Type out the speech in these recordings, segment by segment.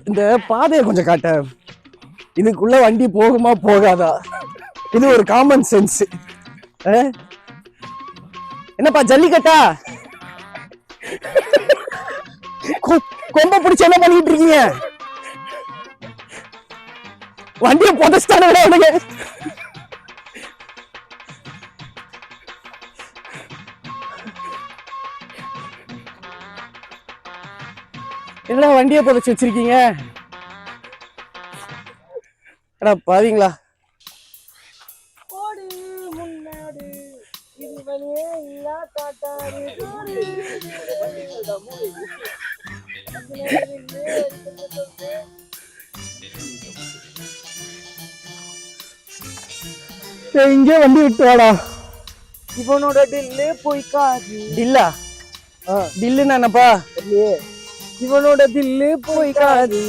இந்த பாதையை கொஞ்சம் காட்ட. இதுக்குள்ள வண்டி போகுமா போகாதா? இது ஒரு காமன் சென்ஸ். என்னப்பா ஜல்லிக்கட்டா? கொம்ப பிடிச்சு என்ன பண்ணிட்டு இருக்கீங்க? வண்டியை புதைச்சிட்டானே அவனுங்க. என்ன வண்டியை புதைச்சு வச்சிருக்கீங்க? பாவீங்களா? இங்கே வண்டி விட்டு வாடா. இவனோட டில்லு போய்க்காது. டில்லா? டில்லுன்னா என்னப்பா? இவனோட தில்லு போய்க்காது.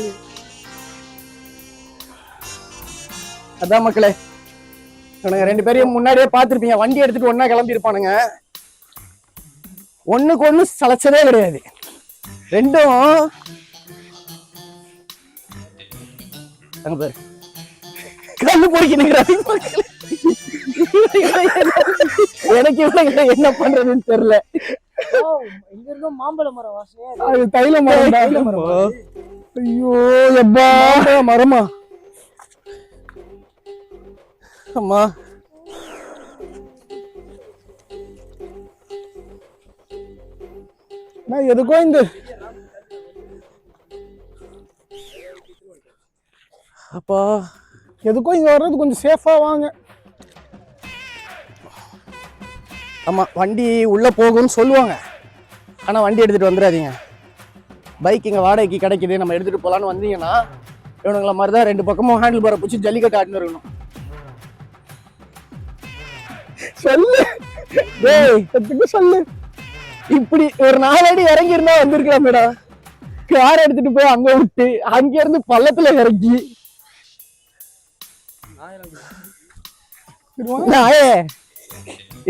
அதான் மக்களே, இவனுங்க ரெண்டு பேரையும் முன்னாடியே பார்த்துருப்பீங்க. வண்டி எடுத்துட்டு ஒன்னா கிளம்பி இருப்பானுங்க. ஒண்ணுக்கு ஒண்ணு சளைச்சதே கிடையாது. ரெண்டும் பேரு கண்ணு பொறிக்கிறாங்க. எனக்கு இவனுங்க என்ன பண்றதுன்னு தெரியல. இங்க இருக்க மாம்பழ மரம் வாசனை. அது தைல மரம். ஐயோ எப்பா மரமா? அம்மா நான் எதுக்கோ இந்த அப்பா எதுக்கோ இங்க வர்றது கொஞ்சம் சேஃபா வாங்க. ஆமா, வண்டி உள்ள போகும்னு சொல்லுவாங்க. ஆனா வண்டி எடுத்துட்டு வந்துடாதீங்க. பைக் இங்க வாடகைக்கு கிடைக்குது, நம்ம எடுத்துட்டு போலான்னு வந்தீங்கன்னா இவனுங்கள மாதிரிதான் ரெண்டு பக்கமும் ஹேண்டில் பாரை பிடிச்சி ஜல்லிக்கட்டு ஆட்டின்னு இருக்கணும். சொல்லு சொல்லு. இப்படி ஒரு 4 அடி இறங்கி இருந்தா வந்திருக்கலாம் மேடம். கார் எடுத்துட்டு போய் அங்க விட்டு அங்க இருந்து பள்ளத்துல இறங்கி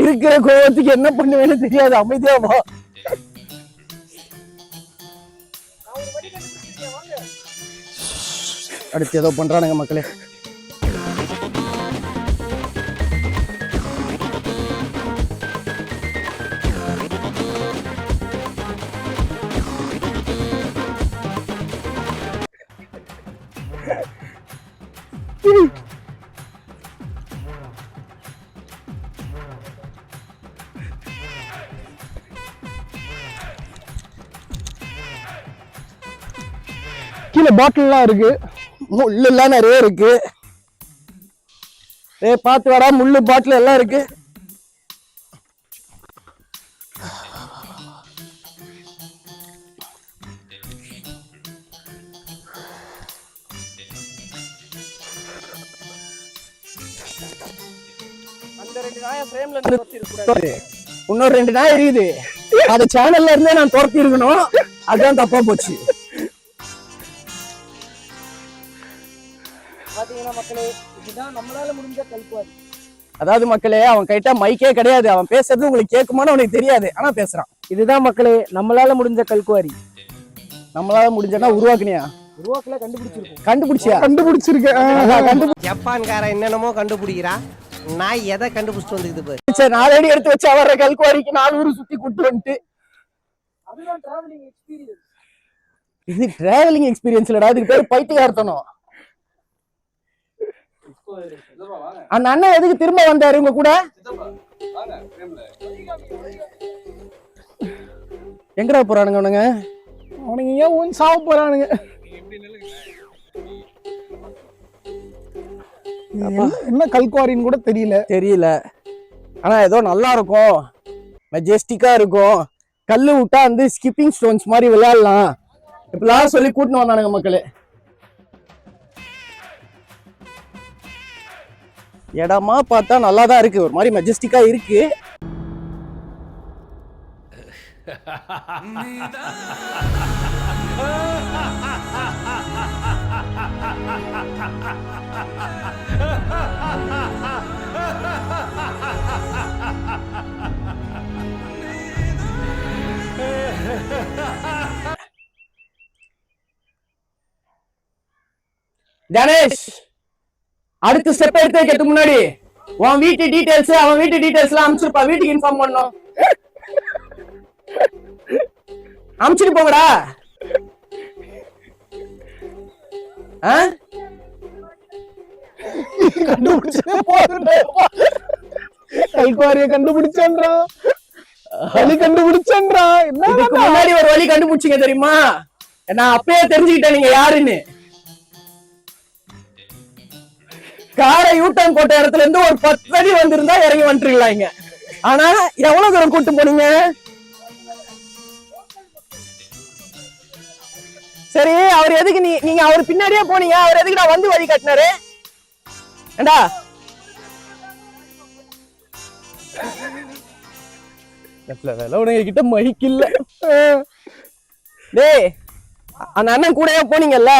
இருக்கிற கோபத்துக்கு என்ன பண்ணுவேன்னு தெரியாது. அமைதியா வா. அடுத்து ஏதோ பண்றானுங்க மக்களே. கீழே பாட்டில் எல்லாம் இருக்கு, முள்ளு எல்லாம் நிறைய இருக்கு. பாத்து வாடா, முள்ளு பாட்டில் எல்லாம் இருக்கு. அந்த 2 நாயை ஃப்ரேம்ல இன்னொரு 2 நாய் இருக்குது. அது சேனல்ல இருந்தே நான் துரத்தி இருக்கணும். அதான் தப்பா போச்சு. பாத்தீங்கன்னா மக்களே, இதுதான் நம்மளால முடிஞ்ச கல்குவாரி. அதாவது மக்களே, அவன் கிட்ட மைக்கே கிடையாது. அவன் பேசுறது உங்களுக்கு கேட்குமான்னு அவனுக்கு தெரியாது, ஆனா பேசுறான். இதுதான் மக்களே நம்மளால முடிஞ்ச கல்குவாரி. நம்மளால முடிஞ்சனா உருவாக்குனியா? உருவாக்கல, கண்டுபிடிச்சிருக்கோம். கண்டுபிடிச்சியா? கண்டுபிடிச்சிருக்கேன். ஜப்பான்காரன் என்னென்னமோ கண்டுபிடிக்கிறா. நான் எதை கண்டுபிடிச்சிட்டு வந்துக்குது பாரு. சரி, 4 அடி எடுத்து வச்சா வர்ற கல்குவாரிக்கு 4 ஊர் சுத்தி கூட்டு வந்துட்டு. அதுதான் டிராவலிங் எக்ஸ்பீரியன்ஸ். இது டிராவலிங் எக்ஸ்பீரியன்ஸ் இல்லடா, இதுக்கு பேரு பைத்தியக்காரத்தனம். அந்த அண்ணன் எதுக்கு திரும்ப வந்தாரு உங்க கூட? எங்கடா போறானுங்க அவனுங்க? அவனுங்க ஏன் ஒன் சாவ போறானுங்க? என்ன கல்குவாரின்னு கூட தெரியல. ஆனா ஏதோ நல்லா இருக்கும், மெஜஸ்டிக்கா இருக்கும். கல்லு விட்டா வந்து ஸ்கிப்பிங் ஸ்டோன்ஸ் மாதிரி விளையாடலாம் இப்பெல்லாம் சொல்லி கூட்டின்னு வந்தானுங்க மக்களே. இடமா பார்த்தா நல்லாதான் இருக்கு, ஒரு மாதிரி மெஜஸ்டிக்கா இருக்கு. கணேஷ், அடுத்த ஸ்டெப் எடுத்து வைக்கிறதுக்கு முன்னாடி உன் வீட்டு டீடைல்ஸ் அவன் வீட்டு டீடைல்ஸ் எல்லாம் அனுப்பிச்சிருப்பா, வீட்டுக்கு இன்ஃபார்ம் பண்ணணும். அனுப்பிச்சிட்டு போங்கடா. கல்குவாரிய கண்டுபிடிச்சா வழி கண்டுபிடிச்சா என்ன இதுக்கு முன்னாடி ஒரு வழி கண்டுபிடிச்சீங்க தெரியுமா? நான் அப்பயே தெரிஞ்சுக்கிட்டேன் நீங்க யாருன்னு. காரை யூட்டன் போட்ட இடத்துல இருந்து ஒரு 10 அடி வந்திருந்தா இறங்கி வந்துருக்கலாம் இங்க. ஆனா எவ்வளவு தூரம் கூட்டு போனீங்க? சரி, அவர் எதுக்கு நீங்க அவர் பின்னாடியே போனீங்க? அவர் எதுக்கு நான் வந்து வழி காட்டினாரு? ஏண்டா கிட்ட மைக் இல்ல. டேய், அந்த அண்ணன் கூடயே போனீங்கல்ல,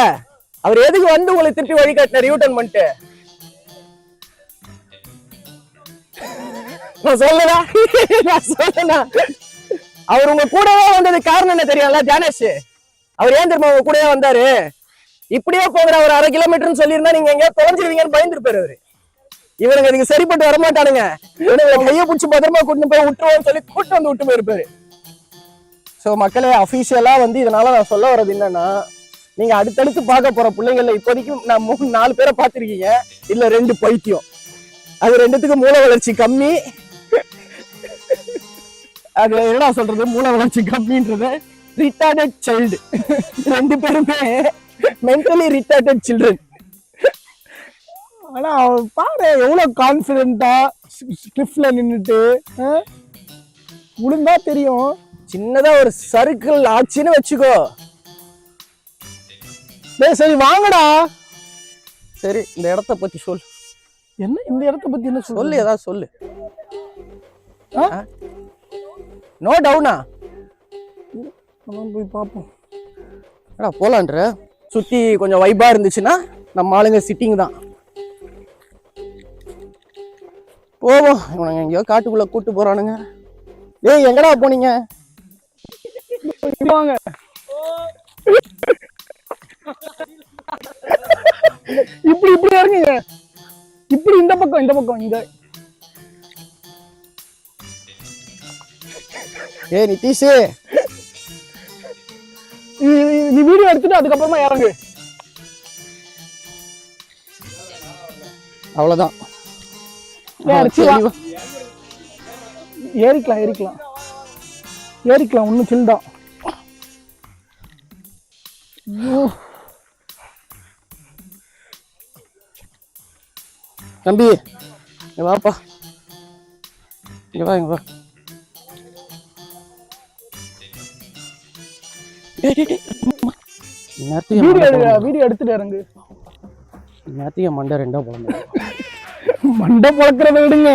அவர் எதுக்கு வந்து உங்களை திருப்பி வழி காட்டினார் யூட்டன் பண்ணிட்டு? நான் சொல்லல. அவர் உங்க கூடவே வந்தது காரணம் என்ன தெரியும்ல தியானேஷ்? அவர் ஏன் தெரியுமா உங்க கூடவே வந்தாரு? இப்படியே போகிற ஒரு 1/2 கிலோமீட்டர்னு சொல்லியிருந்தா நீங்க எங்கேயாவது தொலைஞ்சிருவீங்கன்னு பயந்துருப்பாரு அவரு. இவனுங்க இதுக்கு சரிப்பட்டு வரமாட்டானுங்க, இவனுங்களை கையை பிடிச்சி பத்திரமா கூட்டு போய் விட்டுருவோம்னு சொல்லி கூட்டு வந்து விட்டு போயிருப்பாரு. சோ மக்களே, அபிஷியலா வந்து இதனால நான் சொல்ல வர்றது என்னன்னா, நீங்க அடுத்தடுத்து பார்க்க போற பிள்ளைங்கள்ல இப்போதைக்கு நான் 3-4 பேரை பார்த்திருக்கீங்க. இல்ல 2 பைத்தியம். அது 2த்துக்கு மூளை வளர்ச்சி கம்மி. அது என்ன சொல்றது, மூளை வளர்ச்சி கம்மின்றது ரிட்டார்டட் சைல்டு. 2 பேருமே மென்டலி ரிட்டார்டட் சில்ட்ரன். ஆனா பாரு எவ்வளவு கான்பிடென்ட்டா ஸ்லிப்ல நின்னுட்டு விழுந்தா தெரியும். சின்னதா ஒரு சர்க்கிள் ஆச்சுன்னு வச்சுக்கோ. சரி வாங்கடா. சரி, இந்த இடத்த பத்தி சொல்லு. என்ன இந்த இடத்த பத்தி என்ன சொல்லு, ஏதாவது சொல்லு. நோ டவுனா போய் பார்ப்போம். போலான்ற சுத்தி கொஞ்சம் வைபா இருந்துச்சுன்னா நம்ம ஆளுங்க சிட்டிங் தான். போவோம். இவனுங்க எங்கேயோ காட்டுக்குள்ள கூட்டு போறானுங்க. ஏய், எங்கடா போனீங்க? வாங்க. இப்படி இறங்குங்க. இப்படி இந்த பக்கம் இங்க. ஏய் நிதிஷ், நீ வீடியோ எடுத்துட்டு அதுக்கப்புறமா இறங்கு. அவ்வளவுதான். ஏறிக்கலாம் ஒன்னும் சில்தான். தம்பி இங்க வாப்பா, இங்க வா. வீடியோ எடுத்துட்டு இறங்கு. நேரத்தைய மண்டை 2 போல மண்டை பொழக்கிறத விடுங்க.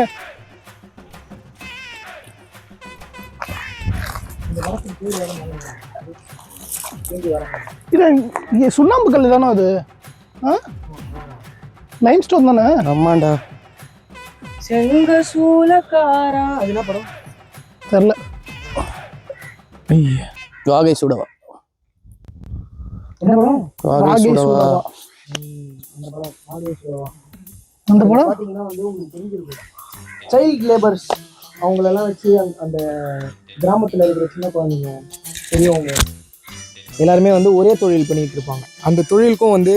சுண்ணாம்பு கல் தானே அது? லைம் ஸ்டோன் தானே? ஆமாண்டா. செங்க சூலக்காரா, அது என்ன படம் தெரியல. வாகை சுடவா? என்ன படம்? வாகை சுடவா. அந்த படம் பார்த்தீங்கன்னா வந்து உங்களுக்கு தெரிஞ்சிருக்கும். சைல்ட் லேபர்ஸ் அவங்களெல்லாம் வச்சு அந்த கிராமத்தில் இருக்கிற சின்ன குழந்தைங்க பெரியவங்க எல்லாருமே வந்து ஒரே தொழில் பண்ணிட்டு இருப்பாங்க. அந்த தொழிலுக்கும் வந்து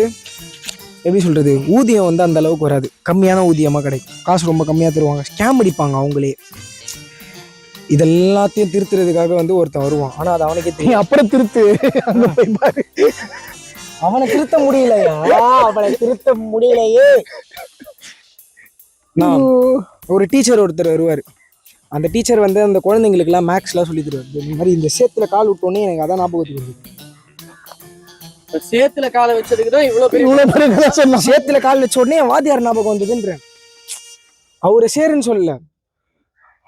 எப்படி சொல்கிறது, ஊதியம் வந்து அந்த அளவுக்கு வராது, கம்மியான ஊதியமாக கிடைக்கும், காசு ரொம்ப கம்மியாக தருவாங்க, ஸ்கேம் அடிப்பாங்க அவங்களே. இதெல்லாத்தையும் திருத்துறதுக்காக வந்து ஒருத்தன் வருவான். ஆனால் அது அவனுக்கே தெரியும். அப்புறம் திருத்து, அங்கே போய் பாரு. அவனை திருத்த முடியலையா? அவனை திருத்த முடியலையே. ஒரு டீச்சர் ஒருத்தர் வருவார். அந்த டீச்சர் வந்து அந்த குழந்தைங்களுக்குலாம் மேக்ஸ்லாம் சொல்லி தருவார். இந்த மாதிரி இந்த சேத்துல கால் விட்டோன்னே எனக்கு அதான் ஞாபகத்துக்கு வருது. சேத்துல காலை வச்சதுக்கு தான் இவ்வளவு பெரிய சேத்துல கால் வச்ச உடனே என் வாத்தியார் ஞாபகம் வந்ததுன்றேன். அவரை சேருன்னு சொல்லல,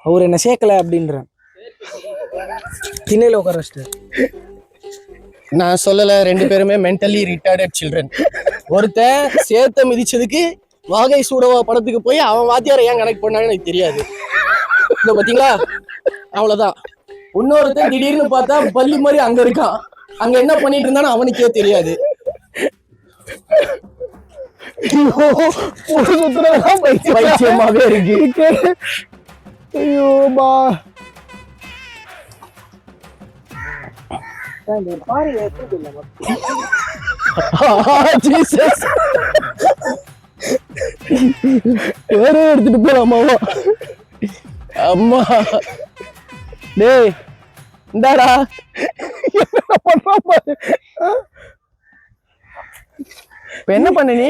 அவர் என்ன சேர்க்கல அப்படின்றேன். திண்ணையில உட்கார வச்சிட்டேன். நான் சொல்லல, 2 பேருமே மென்டலி ரிட்டார்டட் சில்ட்ரன். ஒருத்தன் சேத்த மிதிச்சதுக்கு வாகை சூடவா படத்துக்கு போய் அவன் வாத்தியாரை ஏன் கனெக்ட் பண்ணான்னு எனக்கு தெரியாது. இத பாத்தீங்களா, அவ்வளவுதான். இன்னொருத்தன் திடீர்னு பார்த்தா பள்ளி மாதிரி அங்க இருக்கான், அங்க என்ன பண்ணிட்டு இருந்தானு அவனுக்கே தெரியாது. ஐயோ ஒரு சுத்துறதெல்லாம் பைத்தியமாவே இருக்கு. ஐயோ பா ஜீசஸ். வேற எடுத்துட்டு போலாமாவா? அம்மா டேய் இந்தாடா. என்ன பண்றா பாரு. இப்ப என்ன பண்ண நீ?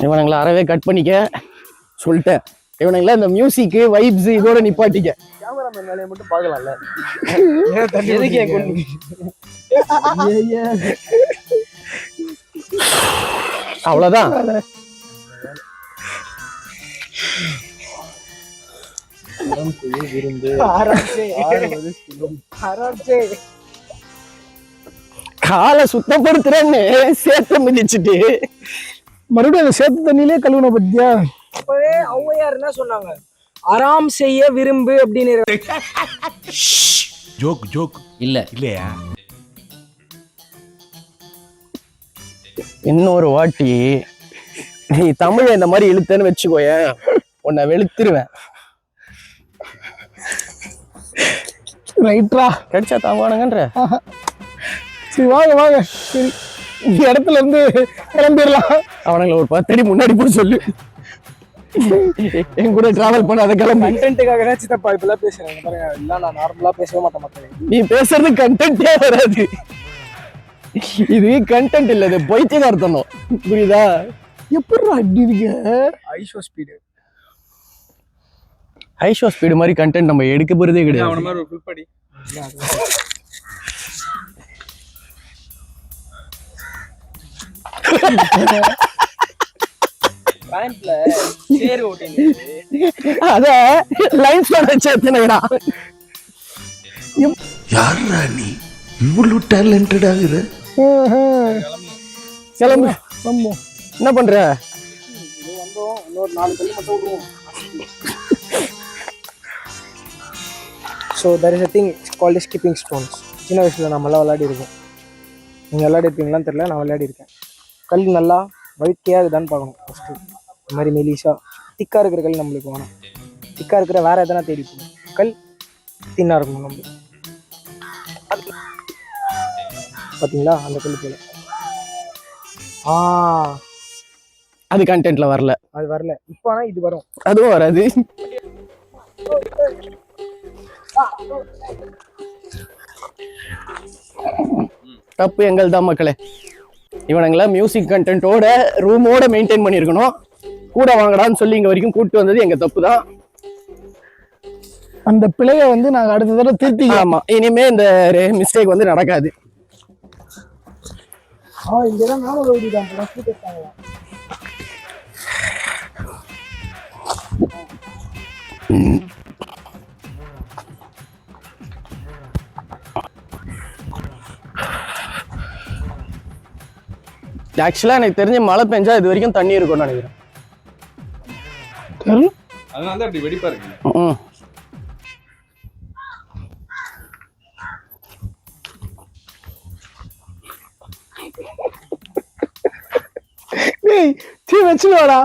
இவனுங்களை அறவே கட் பண்ணிக்க சொல்லிட்டேன். இவனுங்களா இந்த மியூசிக் வைப்ஸ் இதோட நிப்பாட்டிக்க. கேமராமேன் வேலையை மட்டும் பார்க்கலாம்ல. அவ்வளவுதான். காலை சுத்தப்படுத்துறேன்னு சேத்த மிதிச்சுட்டு மறுபடியும் அந்த சேத்து தண்ணியிலே கழுவுன பத்தியா? அப்பவே ஔவையார் என்ன சொன்னாங்க? ஆராம் செய்ய விரும்பு அப்படின்னு. ஜோக் ஜோக் இல்ல இல்லையா? இன்னொரு வாட்டி நீ தமிழ இந்த மாதிரி இழுத்தேன்னு வச்சுக்கோயேன், உன்னை வெளுத்துருவேன். ரைட்ரா. கிடைச்சா தாங்குவானுங்கன்ற. சரி வாங்க வாங்க. சரி இந்த இடத்துல இருந்து கிளம்பிடலாம். அவனுங்களை ஒரு 10 அடி முன்னாடி போய் சொல்லு. என் கூட டிராவல் பண்ண அதை கிளம்பி. கண்டென்ட்டுக்காக தான் சித்தப்பா இப்பெல்லாம் பேசுறேன் பாருங்க. இல்ல நான் நார்மலா பேசவே மாட்டேன் மக்களே. நீ பேசுறது கண்டென்ட்டே வராது. இது கண்டென்ட் இல்ல, இது பைத்தியகார்த்தனம். புரியுதா? எப்படிடா இப்படி இருக்கு? ஐஷோ ஸ்பீடு ஐஷோ ஸ்பீடு மாதிரி கண்டென்ட் நம்ம எடுக்க போறதே கிடையாது. அவன மாதிரி ஒரு ஃபுல் படி. பேண்ட்ல சேர் ஓட்டிங்க. அத லைன்ஸ் பண்ண சேர்த்துனடா. யாரா நீ இவ்வளவு டேலண்டட் ஆகுற? கிளம்பு. நம்ம என்ன பண்ற? இது வந்தோம், இன்னொரு 4 கல்லு மட்டும் விடுவோம். So there is a thing called skipping stones. சின்ன வயசில் நம்மளாம் விளையாடி இருக்கோம். நீங்கள் விளையாடி இருப்பீங்களான்னு தெரியல, நான் விளையாடி இருக்கேன். கல் நல்லா ஒயிட்கேயாக இருக்குதான்னு பார்க்கணும் ஃபஸ்ட்டு. இந்த மாதிரி மெலிசா திக்காக இருக்கிற கல் நம்மளுக்கு வேணும். திக்காக இருக்கிற வேறு எதனா தேடி போகணும். கல் தின்னாக இருக்கணும் நம்மளுக்கு. பார்த்தீங்களா அந்த கல் போல. அது கண்டென்ட்ல வரல. அது வரல. இப்போ ஆனால் இது வரும். அதுவும் வராது. தப்பு எங்கள் தான் மக்களே. இவனுங்கள மியூசிக் கண்டென்ட்டோட ரூமோட மெயின்டைன் பண்ணியிருக்கணும். கூட வாங்கடான்னு சொல்லி இங்க வரைக்கும் கூப்பிட்டு வந்தது எங்க தப்பு தான். அந்த பிழையை வந்து நாங்கள் அடுத்த தடவை திருத்தி. ஆமா, இனிமே இந்த மிஸ்டேக் வந்து நடக்காது. இங்கதான் நாம ஓடிதான். ஆக்சுவலா எனக்கு தெரிஞ்ச மழை பெஞ்சா இது வரைக்கும் தண்ணி இருக்கும்னு நினைக்கிறேன். அதனால தான் அப்படி வெடிப்பா இருக்கு. வச்சுவாடா.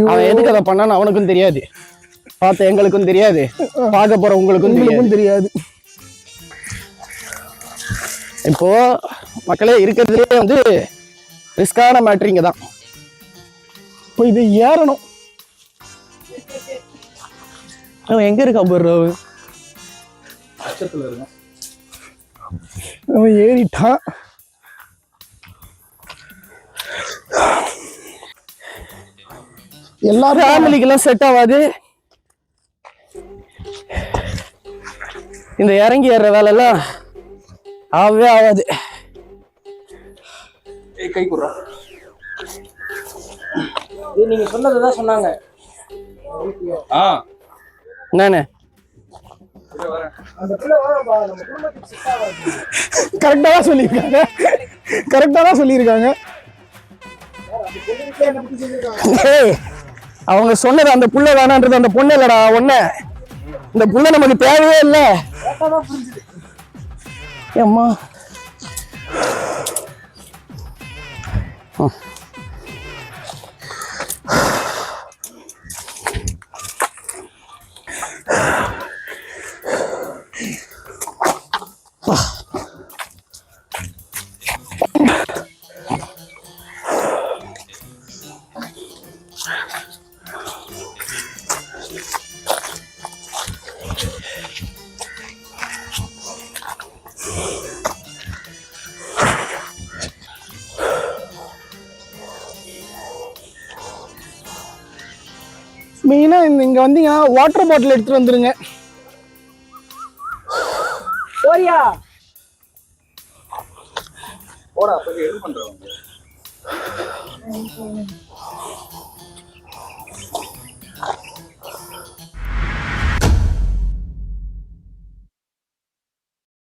அவன் எதுக்கு அதை பண்ணான்னு அவனுக்கும் தெரியாது, பார்த்த எங்களுக்கும் தெரியாது, பார்க்க போற உங்களுக்கும் தெரியாது. இப்போ மக்களே இருக்கிறதுலே வந்து ரிஸ்கான மேட்ரிங்க தான். இப்போ இதை ஏறணும். அவன் எங்க இருக்கான் போடுற? அவன் ஏறிட்டான். எல்லா ஃபேமிலிக்கெல்லாம் செட் ஆகாது. இந்த இறங்கி ஏற வேலை எல்லாம் ஆகவே ஆகாது. கை குடுறா. நீங்க சொன்னதுதான் சொன்னாங்க. என்னன்னு கரெக்டா தான் சொல்லியிருக்காங்க. கரெக்டா தான் சொல்லியிருக்காங்க. அவங்க சொன்னது அந்த புள்ள வேணான்றது அந்த பொண்ணு இல்லடா ஒண்ணு. இந்த புள்ள நமக்கு தேவையே இல்லை. ஏம்மா மெயினாக இங்கே வந்தீங்கன்னா வாட்டர் பாட்டில் எடுத்துகிட்டு வந்துருங்க. போறியா போடா போய் எது பண்றவங்க